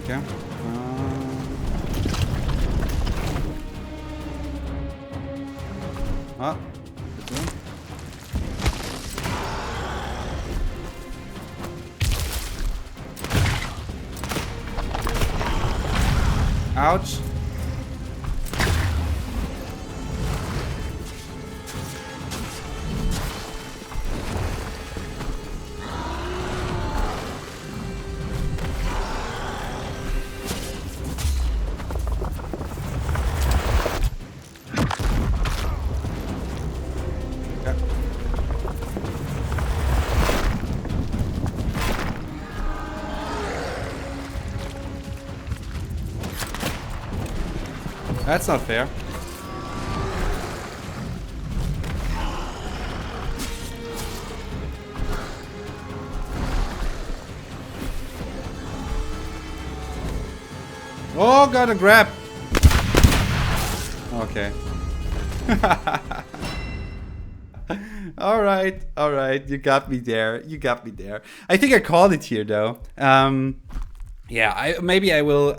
Okay. Oh. Ouch. That's not fair. Oh, got a grab. Okay. All right. You got me there. I think I called it here, though. Yeah, I will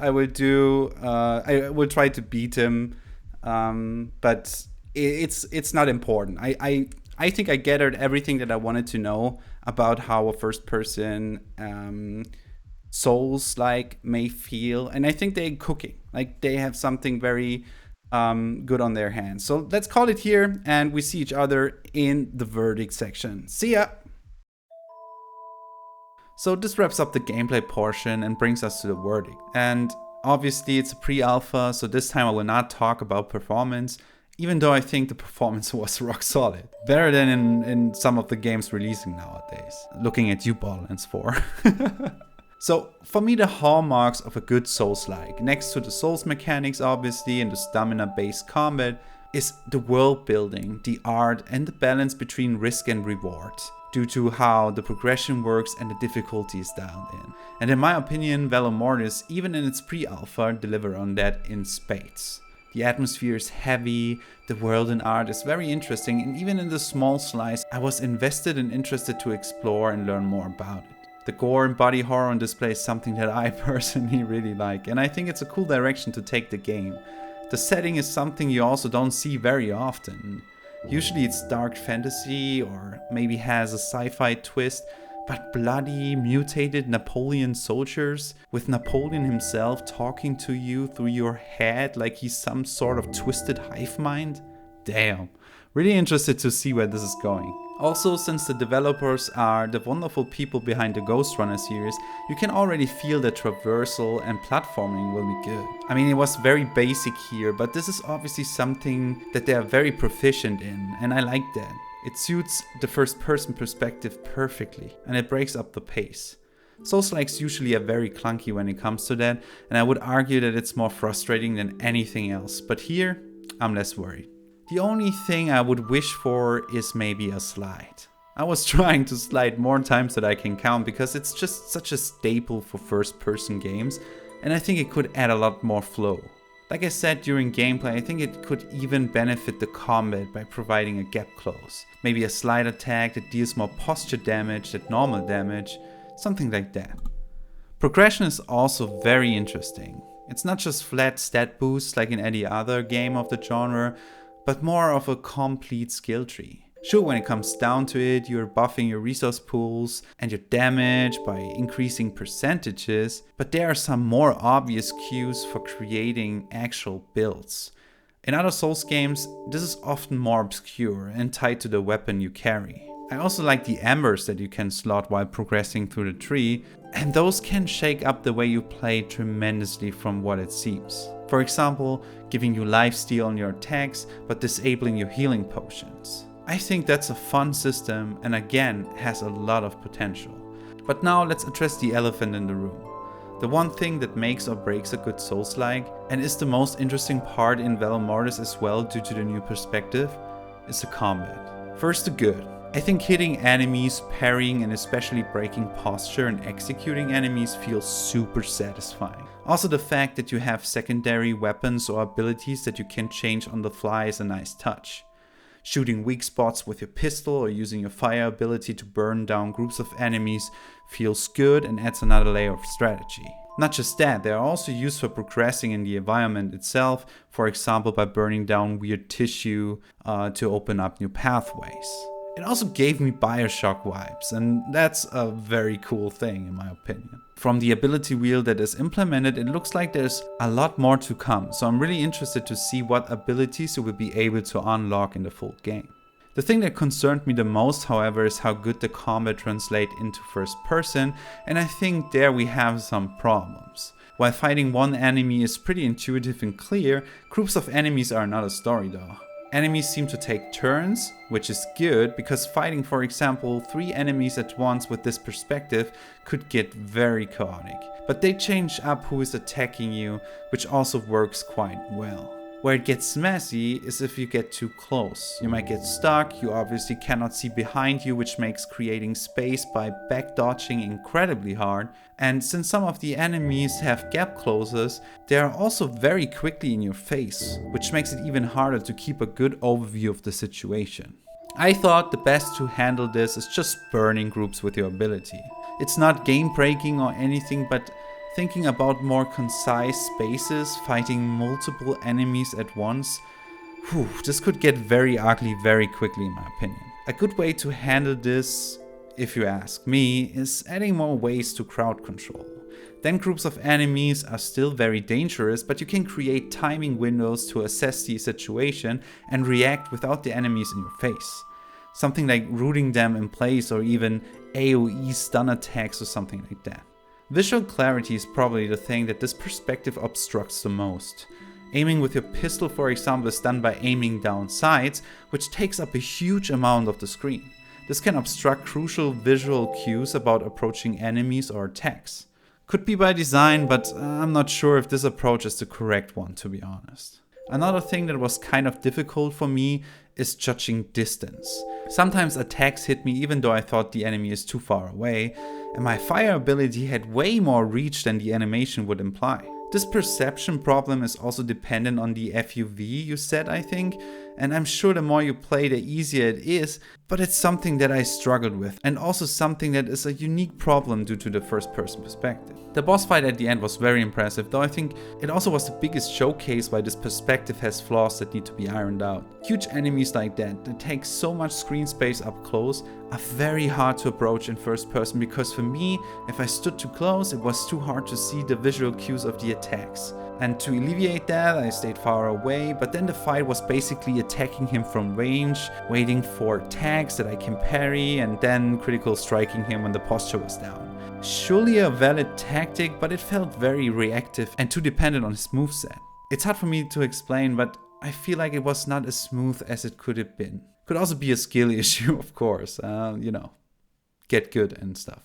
try to beat him, but it's not important. I think I gathered everything that I wanted to know about how a first person Souls-like may feel, and I think they're cooking. Like, they have something very good on their hands. So let's call it here, and we see each other in the verdict section. See ya! So this wraps up the gameplay portion and brings us to the verdict. And obviously it's a pre-alpha, so this time I will not talk about performance, even though I think the performance was rock solid. Better than in some of the games releasing nowadays. Looking at you, Borderlands 4. So for me, the hallmarks of a good Souls-like, next to the Souls mechanics obviously and the stamina-based combat, is the world building, the art, and the balance between risk and reward, due to how the progression works and the difficulty is dialed in. And in my opinion, Valor Mortis, even in its pre-alpha, deliver on that in spades. The atmosphere is heavy, the world and art is very interesting, and even in the small slice, I was invested and interested to explore and learn more about it. The gore and body horror on display is something that I personally really like, and I think it's a cool direction to take the game. The setting is something you also don't see very often. Usually it's dark fantasy or maybe has a sci-fi twist, but bloody, mutated Napoleon soldiers with Napoleon himself talking to you through your head like he's some sort of twisted hive mind? Damn. Really interested to see where this is going. Also, since the developers are the wonderful people behind the Ghostrunner series, you can already feel that traversal and platforming will be good. I mean, it was very basic here, but this is obviously something that they are very proficient in, and I like that. It suits the first person perspective perfectly, and it breaks up the pace. Souls-likes usually are very clunky when it comes to that, and I would argue that it's more frustrating than anything else, but here, I'm less worried. The only thing I would wish for is maybe a slide. I was trying to slide more times than I can count because it's just such a staple for first-person games, and I think it could add a lot more flow. Like I said during gameplay, I think it could even benefit the combat by providing a gap close. Maybe a slide attack that deals more posture damage than normal damage, something like that. Progression is also very interesting. It's not just flat stat boosts like in any other game of the genre, but more of a complete skill tree. Sure, when it comes down to it, you're buffing your resource pools and your damage by increasing percentages, but there are some more obvious cues for creating actual builds. In other Souls games, this is often more obscure and tied to the weapon you carry. I also like the embers that you can slot while progressing through the tree, and those can shake up the way you play tremendously from what it seems. For example, giving you lifesteal on your attacks, but disabling your healing potions. I think that's a fun system and again has a lot of potential. But now let's address the elephant in the room. The one thing that makes or breaks a good Souls-like, and is the most interesting part in Valor Mortis as well due to the new perspective, is the combat. First, the good. I think hitting enemies, parrying and especially breaking posture and executing enemies feels super satisfying. Also, the fact that you have secondary weapons or abilities that you can change on the fly is a nice touch. Shooting weak spots with your pistol or using your fire ability to burn down groups of enemies feels good and adds another layer of strategy. Not just that, they are also used for progressing in the environment itself, for example by burning down weird tissue to open up new pathways. It also gave me Bioshock vibes, and that's a very cool thing in my opinion. From the ability wheel that is implemented, it looks like there's a lot more to come, so I'm really interested to see what abilities you will be able to unlock in the full game. The thing that concerned me the most, however, is how good the combat translates into first person, and I think there we have some problems. While fighting one enemy is pretty intuitive and clear, groups of enemies are another story though. Enemies seem to take turns, which is good, because fighting, for example, 3 enemies at once with this perspective could get very chaotic. But they change up who is attacking you, which also works quite well. Where it gets messy is if you get too close. You might get stuck, you obviously cannot see behind you, which makes creating space by back dodging incredibly hard. And since some of the enemies have gap closers, they are also very quickly in your face, which makes it even harder to keep a good overview of the situation. I thought the best to handle this is just burning groups with your ability. It's not game breaking or anything, but thinking about more concise spaces, fighting multiple enemies at once, this could get very ugly very quickly in my opinion. A good way to handle this, if you ask me, is adding more ways to crowd control. Then groups of enemies are still very dangerous, but you can create timing windows to assess the situation and react without the enemies in your face. Something like rooting them in place or even AoE stun attacks or something like that. Visual clarity is probably the thing that this perspective obstructs the most. Aiming with your pistol, for example, is done by aiming down sights, which takes up a huge amount of the screen. This can obstruct crucial visual cues about approaching enemies or attacks. Could be by design, but I'm not sure if this approach is the correct one, to be honest. Another thing that was kind of difficult for me is judging distance. Sometimes attacks hit me even though I thought the enemy is too far away, and my fire ability had way more reach than the animation would imply. This perception problem is also dependent on the FUV you set, I think, and I'm sure the more you play the easier it is, but it's something that I struggled with, and also something that is a unique problem due to the first person perspective. The boss fight at the end was very impressive, though I think it also was the biggest showcase why this perspective has flaws that need to be ironed out. Huge enemies like that take so much screen space up close are very hard to approach in first person, because for me, if I stood too close, it was too hard to see the visual cues of the attacks. And to alleviate that, I stayed far away, but then the fight was basically attacking him from range, waiting for tags that I can parry, and then critical striking him when the posture was down. Surely a valid tactic, but it felt very reactive and too dependent on his moveset. It's hard for me to explain, but I feel like it was not as smooth as it could have been. Could also be a skill issue, of course, get good and stuff.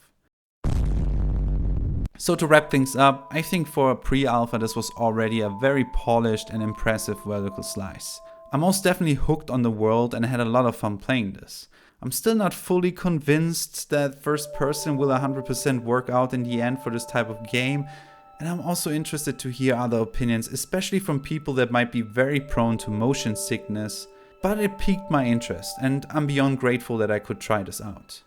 So to wrap things up, I think for a pre-alpha this was already a very polished and impressive vertical slice. I'm most definitely hooked on the world and had a lot of fun playing this. I'm still not fully convinced that first person will 100% work out in the end for this type of game, and I'm also interested to hear other opinions, especially from people that might be very prone to motion sickness, but it piqued my interest and I'm beyond grateful that I could try this out.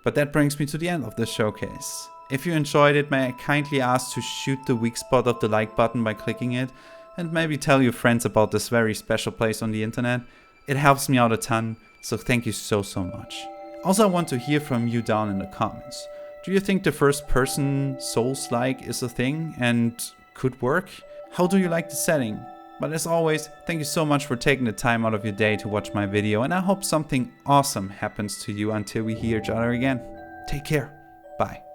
But that brings me to the end of this showcase. If you enjoyed it, may I kindly ask to shoot the weak spot of the like button by clicking it, and maybe tell your friends about this very special place on the internet. It helps me out a ton, so thank you so much. Also, I want to hear from you down in the comments. Do you think the first person Soulslike is a thing and could work? How do you like the setting? But as always, thank you so much for taking the time out of your day to watch my video, and I hope something awesome happens to you until we hear each other again. Take care. Bye.